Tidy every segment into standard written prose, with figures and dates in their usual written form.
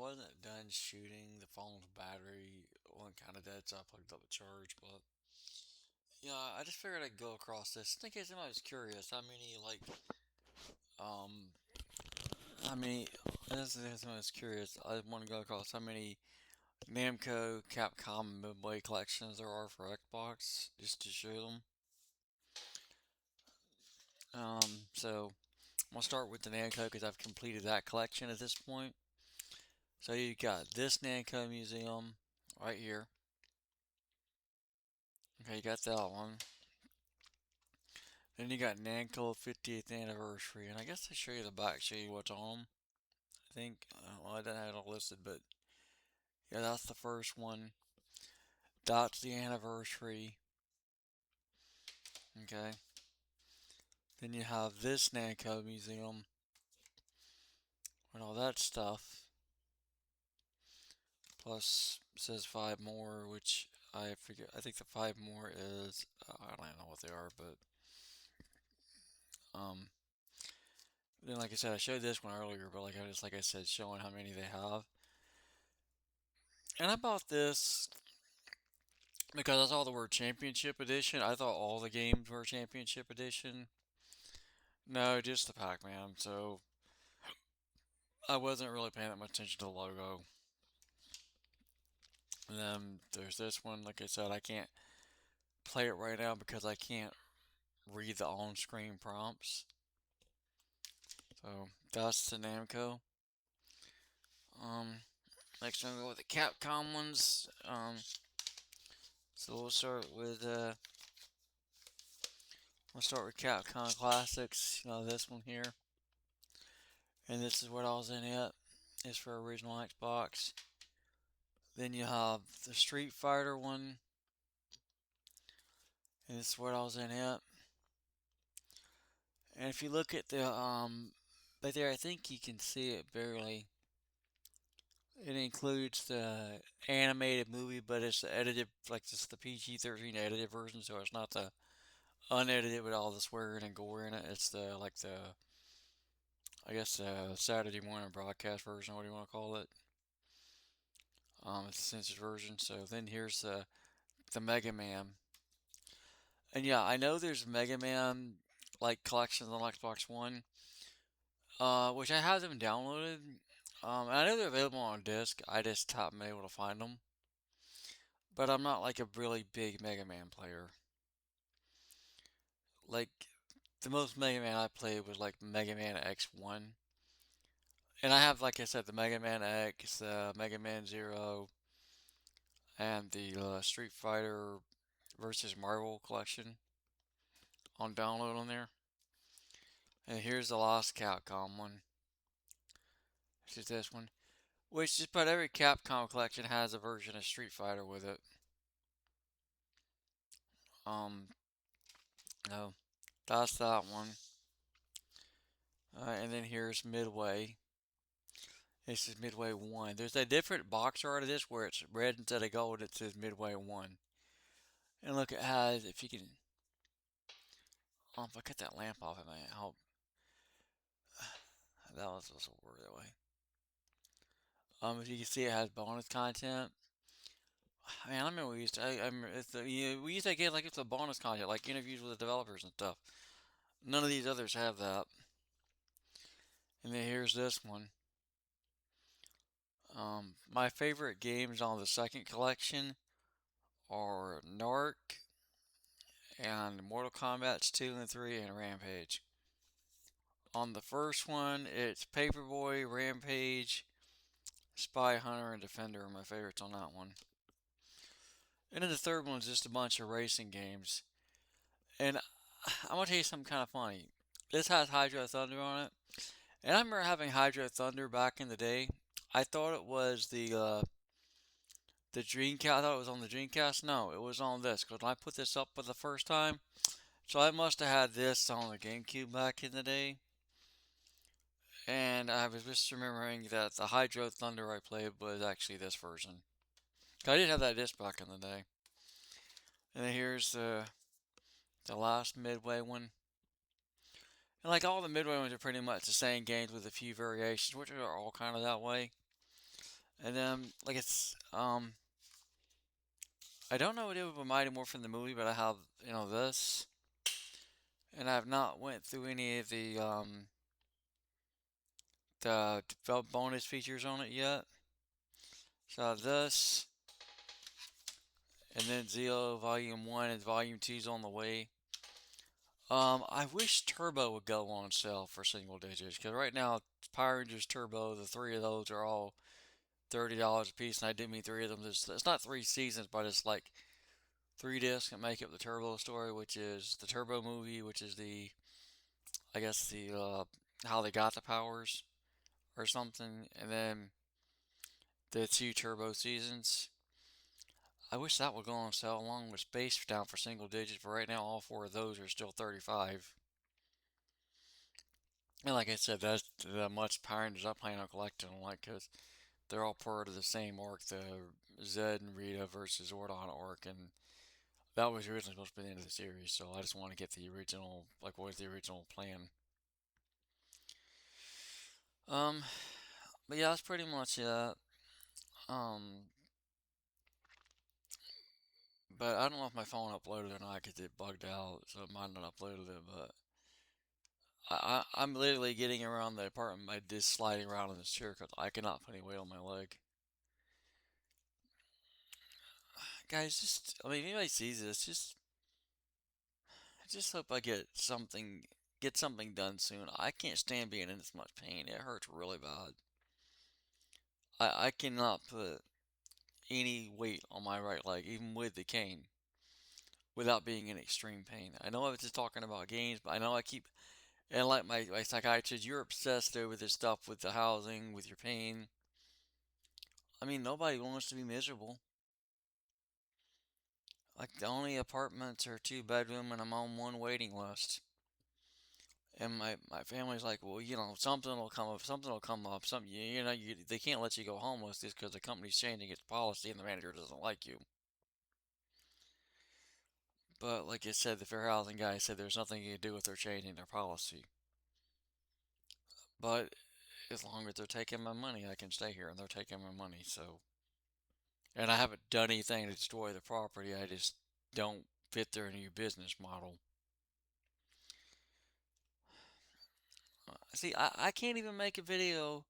wasn't done shooting. The phone's battery went kind of dead, so I plugged up the charge. But yeah, I just figured I'd go across this. In case anybody was curious, um, how many, this is I was curious. I want to go across how many Namco, Capcom, and Midway collections there are for Xbox, just to show them. So I'm gonna start with the Namco because I've completed that collection at this point. So you got this Namco museum right here. Okay, you got that one. Then you got Namco 50th anniversary, and I guess I show you the back, show you what's on them. I think, well, I didn't have it all listed, but yeah, that's the first one. That's the anniversary. Okay. Then you have this Namco museum and all that stuff. Plus, it says five more, which I forget. I think the five more is, I don't know what they are, but um, then like I said, I showed this one earlier, but like I said, showing how many they have. And I bought this because I saw the word Championship Edition. I thought all the games were Championship Edition. No, just the Pac-Man. So I wasn't really paying that much attention to the logo. And then there's this one. Like I said, I can't play it right now because I can't read the on-screen prompts. So that's the Namco. Um, Next I'm gonna go with the Capcom ones. So we'll start with Capcom Classics. You know, this one here, and this is what I was in it. It's for original Xbox. Then you have the Street Fighter one, and this is what I was in it. And if you look at the right there, I think you can see it barely. It includes the animated movie, but it's the edited, like it's the PG-13 edited version, so it's not the unedited with all the swearing and gore in it. It's I guess the Saturday morning broadcast version, what do you want to call it? It's the censored version. So then here's the Mega Man, and yeah, I know there's Mega Man like collections on Xbox One, which I have them downloaded. And I know they're available on disc. I just haven't been able to find them. But I'm not like a really big Mega Man player. Like the most Mega Man I played was like Mega Man X1. And I have, like I said, the Mega Man X, Mega Man Zero, and the Street Fighter versus Marvel collection on download on there. And here's the Lost Capcom one. This is this one. Which just about every Capcom collection has a version of Street Fighter with it. Um, no, that's that one. And then here's Midway. This is Midway 1. There's a different box art of this where it's red instead of gold. It says Midway 1. And look, it has, if you can, if I cut that lamp off, it might help. That was supposed to work that way. If you can see, it has bonus content. Man, I remember we used to. I remember we used to get like it's a bonus content, like interviews with the developers and stuff. None of these others have that. And then here's this one. My favorite games on the second collection are Narc and Mortal Kombat's 2 and 3 and Rampage. On the first one, it's Paperboy, Rampage, Spy Hunter, and Defender are my favorites on that one. And then the third one's just a bunch of racing games. And I'm gonna tell you something kind of funny. This has Hydro Thunder on it, and I remember having Hydro Thunder back in the day. I thought it was the Dreamcast. I thought it was on the Dreamcast. No, it was on this. Because when I put this up for the first time, so I must have had this on the GameCube back in the day. And I was just remembering that the Hydro Thunder I played was actually this version. I did have that disc back in the day. And then here's the last Midway one. And like all the Midway ones are pretty much the same games with a few variations, which are all kind of that way. And then like I don't know what it would remind me more from the movie, but I have this, and I have not went through any of the bonus features on it yet. So I have this, and then Zero Volume One and Volume Two's on the way. I wish Turbo would go on sale for single digits because right now Power Rangers Turbo, the three of those are all $30 a piece, and I did mean three of them. It's not three seasons, but it's like three discs that make up the Turbo story, which is the Turbo movie, which is I guess the how they got the powers or something, and then the two Turbo seasons. I wish that would go on sale along with Space down for single digits, but right now all four of those are still 35. And like I said, that's the much Power Rangers I plan on collecting them, like, because they're all part of the same arc, the Zed and Rita versus Zordon arc, and that was originally supposed to be the end of the series, so I just want to get the original, like, what was the original plan? Um, but yeah, that's pretty much it. Um, but I don't know if my phone uploaded or not because it bugged out, so it might not uploaded it. But I'm literally getting around the apartment by just sliding around in this chair because I cannot put any weight on my leg. Guys, just I mean, if anybody sees this, I just hope I get something done soon. I can't stand being in this much pain. It hurts really bad. I cannot put any weight on my right leg, even with the cane, without being in extreme pain. I know I was just talking about games, but I know I keep and like my psychiatrist, you're obsessed over this stuff with the housing, with your pain. I mean, nobody wants to be miserable. Like the only apartments are two bedroom, and I'm on one waiting list. And my family's like, well, something will come up, something will come up, something, they can't let you go homeless just because the company's changing its policy and the manager doesn't like you. But like I said, the fair housing guy said there's nothing you can do with their changing their policy. But as long as they're taking my money, I can stay here, and they're taking my money. So, and I haven't done anything to destroy the property. I just don't fit their new business model. See, I can't even make a video.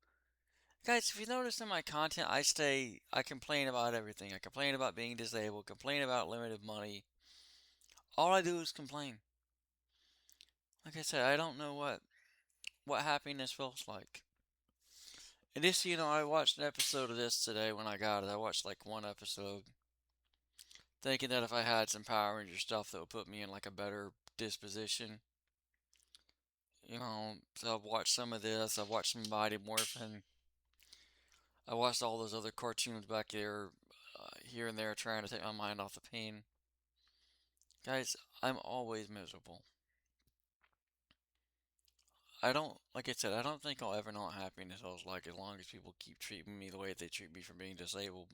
Guys, if you notice in my content, I complain about everything. I complain about being disabled, complain about limited money. All I do is complain. Like I said, I don't know what happiness feels like. And this, I watched an episode of this today when I got it. I watched like one episode, thinking that if I had some Power Ranger stuff that would put me in like a better disposition. So I've watched some of this. I've watched some Mighty Morphin. I watched all those other cartoons back there, here and there, trying to take my mind off the pain. Guys, I'm always miserable. Like I said, I don't think I'll ever know what happiness feels like as long as people keep treating me the way they treat me for being disabled.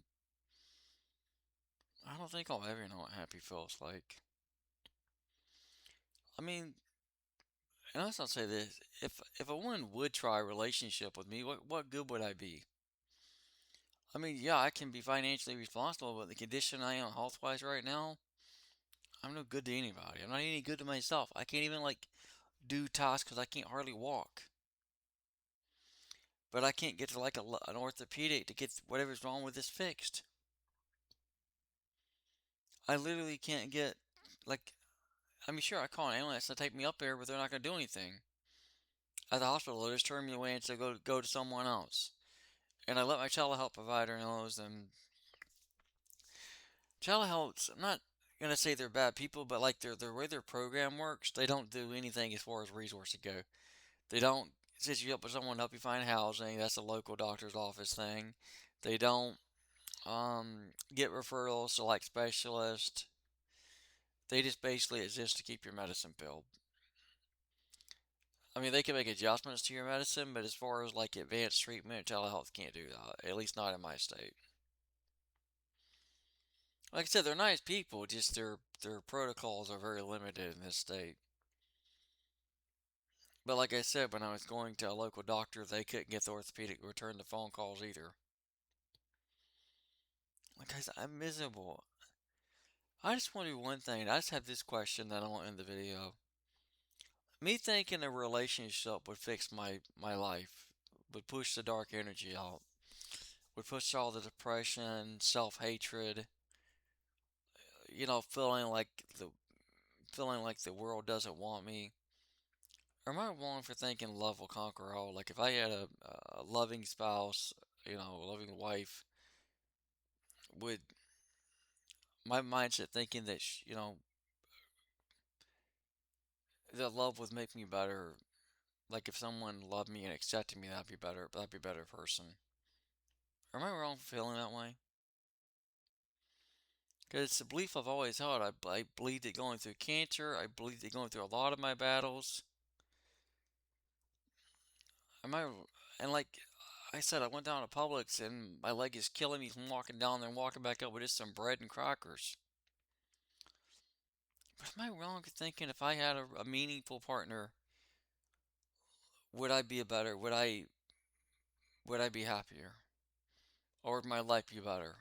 I don't think I'll ever know what happy feels like. I mean, and let's not say this: if a woman would try a relationship with me, what good would I be? I mean, yeah, I can be financially responsible, but the condition I am health wise right now, I'm no good to anybody. I'm not any good to myself. I can't even like do tasks because I can't hardly walk. But I can't get to like an orthopedic to get whatever's wrong with this fixed. I literally can't get like I mean, sure, I call an ambulance to take me up there, but they're not going to do anything. At the hospital, they'll just turn me away and say go to someone else. And I let my telehealth provider know, and telehealths. I'm not gonna say they're bad people, but like their way their program works, they don't do anything as far as resources go. They don't set you up with someone to help you find housing. That's a local doctor's office thing. They don't get referrals to like specialists. They just basically exist to keep your medicine filled. I mean, they can make adjustments to your medicine, but as far as like advanced treatment, telehealth can't do that. At least not in my state. Like I said, they're nice people, just their protocols are very limited in this state. But like I said, when I was going to a local doctor, they couldn't get the orthopedic to return the phone calls either. Like, guys, I'm miserable. I just want to do one thing. I just have this question that I want to end the video. Me thinking a relationship would fix my life, would push the dark energy out, would push all the depression, self-hatred, feeling like the world doesn't want me. Or am I wrong for thinking love will conquer all? Like if I had a loving spouse, a loving wife, would my mindset thinking that that love would make me better. Like if someone loved me and accepted me, that'd be better. That'd be a better person. Am I wrong for feeling that way? Because it's a belief I've always held. I believed it going through cancer. I believed it going through a lot of my battles. Am I? And like I said, I went down to Publix and my leg is killing me from walking down there and walking back up with just some bread and crackers. But am I wrong for thinking if I had a meaningful partner, would I be a better? Would I be happier? Or would my life be better?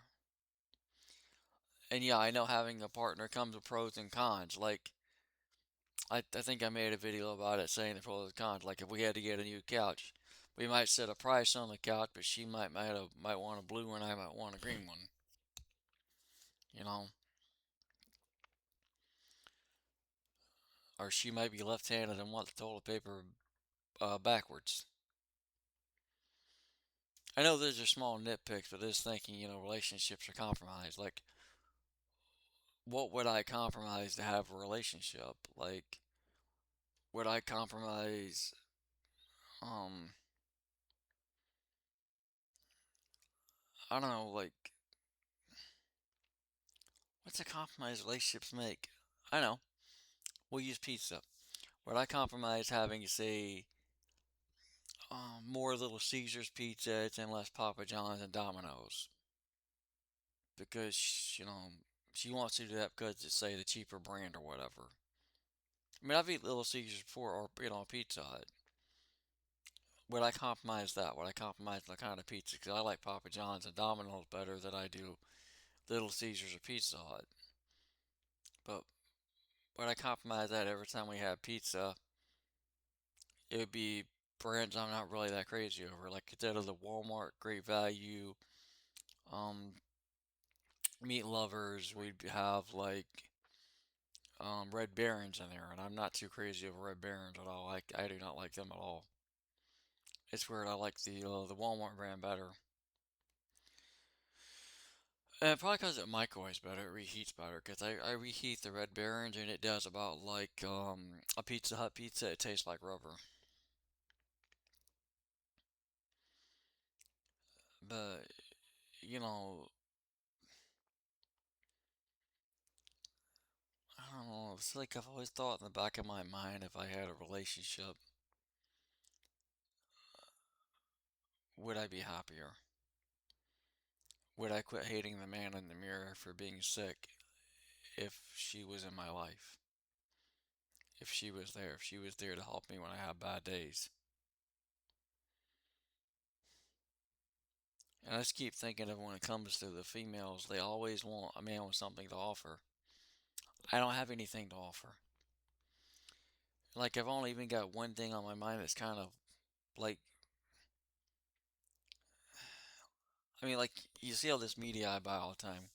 And yeah, I know having a partner comes with pros and cons. Like I think I made a video about it saying the pros and cons. Like if we had to get a new couch, we might set a price on the couch, but she might want a blue one, I might want a green one. You know, or she might be left-handed and want the toilet paper backwards. I know those are small nitpicks, but just thinking, relationships are compromised. Like, what would I compromise to have a relationship? Like, would I compromise, um, I don't know, like, what's a compromise relationships make? I know, we'll use pizza. Would I compromise having, say, more Little Caesars pizzas and less Papa John's and Domino's? Because, she wants to do that because it's, say, the cheaper brand or whatever. I mean, I've eaten Little Caesars before, or Pizza Hut. Would I compromise that? Would I compromise the kind of pizza? Because I like Papa John's and Domino's better than I do Little Caesars or Pizza Hut. But would I compromise that every time we have pizza? It would be brands I'm not really that crazy over. Like instead of the Walmart Great Value, um, meat lovers, we'd have like Red Barons in there, and I'm not too crazy over Red Barons at all. I do not like them at all. It's weird. I like the Walmart brand better. Probably because it microwaves better, it reheats better. Because I reheat the Red Barons and it does about like a Pizza Hut pizza. It tastes like rubber. But you know, I don't know. It's like I've always thought in the back of my mind if I had a relationship, would I be happier? Would I quit hating the man in the mirror for being sick if she was in my life? If she was there, if she was there to help me when I have bad days. And I just keep thinking of when it comes to the females, they always want a man with something to offer. I don't have anything to offer. Like I've only even got one thing on my mind that's kind of like, I mean, like you see all this media I buy all the time.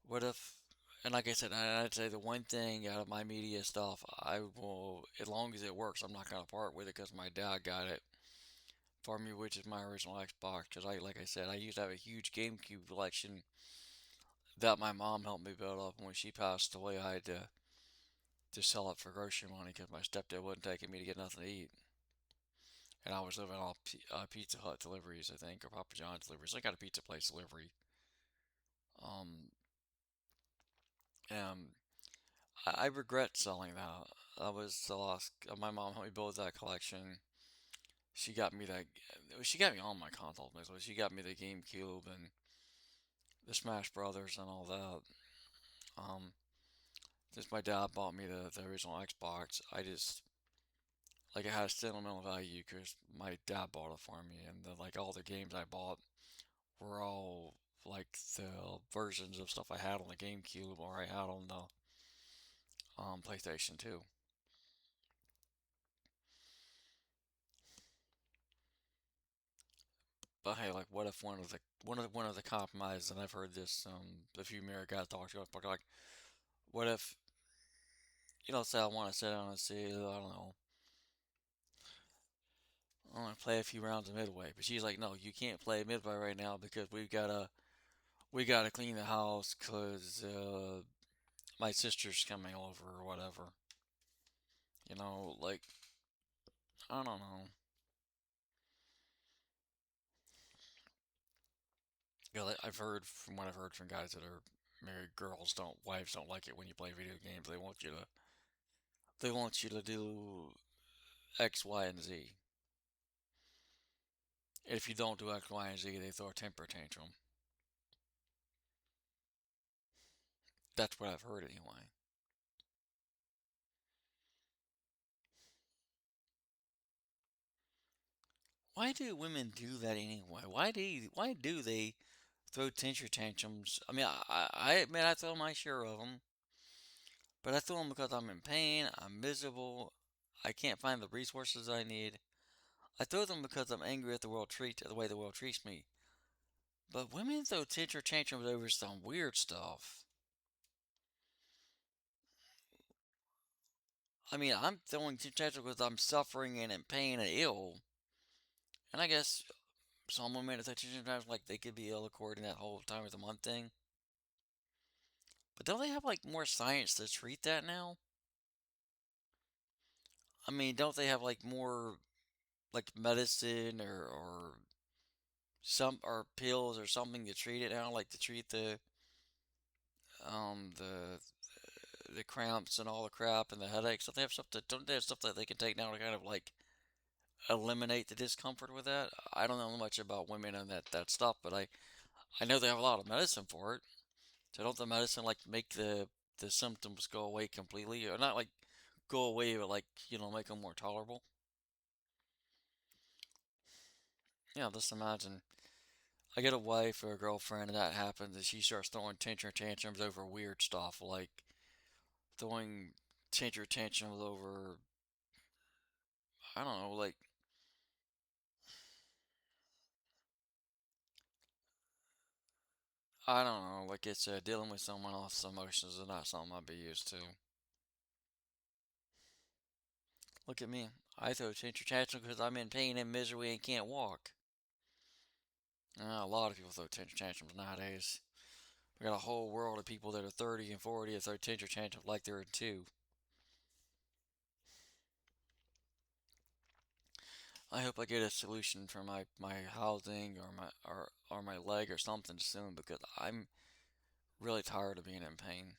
What if, and like I said, I'd say the one thing out of my media stuff, I will, as long as it works, I'm not gonna part with it because my dad got it for me, which is my original Xbox. Because like I said, I used to have a huge GameCube collection that my mom helped me build up. And when she passed away, I had to sell it for grocery money because my stepdad wasn't taking me to get nothing to eat. And I was living off Pizza Hut deliveries, I think, or Papa John's deliveries. I got a pizza place delivery. Um, and I regret selling that. That was the last. My mom helped me build that collection. She got me that. She got me all my consoles, basically. She got me the GameCube and the Smash Brothers and all that. Um, since my dad bought me the original Xbox, I just like it has sentimental value because my dad bought it for me, and like all the games I bought were all like the versions of stuff I had on the GameCube or I had on the PlayStation 2. But hey, like, what if one of the compromises, and I've heard this a few married guys talk like, what if say I want to sit down and see, I don't know, I want to play a few rounds of Midway, but she's like, no, you can't play Midway right now because we gotta clean the house because my sister's coming over or whatever. Like, I don't know. I've heard from what I've heard from guys that are married, wives don't like it when you play video games. They want you to do X, Y, and Z. And if you don't do X, Y, and Z, they throw a temper tantrum. That's what I've heard anyway. Why do women do that anyway? Why do they throw temper tantrums? I mean, I admit I throw my share of them, but I throw them because I'm in pain, I'm miserable, I can't find the resources I need. I throw them because I'm angry at the way the world treats me. But women throw temper tantrums over some weird stuff. I mean, I'm throwing temper tantrums because I'm suffering and in pain and ill. And I guess some women throw temper tantrums like they could be ill according to that whole time of the month thing. But don't they have like more science to treat that now? I mean, don't they have like more like medicine or some or pills or something to treat it now, like to treat um the the cramps and all the crap and the headaches? Don't they have stuff that they can take now to kind of like eliminate the discomfort with that? I don't know much about women and that stuff, but I know they have a lot of medicine for it. So don't the medicine like make the symptoms go away completely, or not like go away, but like make them more tolerable? Yeah, just imagine I get a wife or a girlfriend and that happens, and she starts throwing tantrums over weird stuff, like throwing tantrums over, I don't know, like, I don't know, like it's dealing with someone else's emotions is not something I'd be used to. Look at me. I throw tantrums because I'm in pain and misery and can't walk. A lot of people throw tantrums nowadays. We got a whole world of people that are 30 and 40 that throw tantrums like they're in two. I hope I get a solution for my housing or my leg or something soon because I'm really tired of being in pain.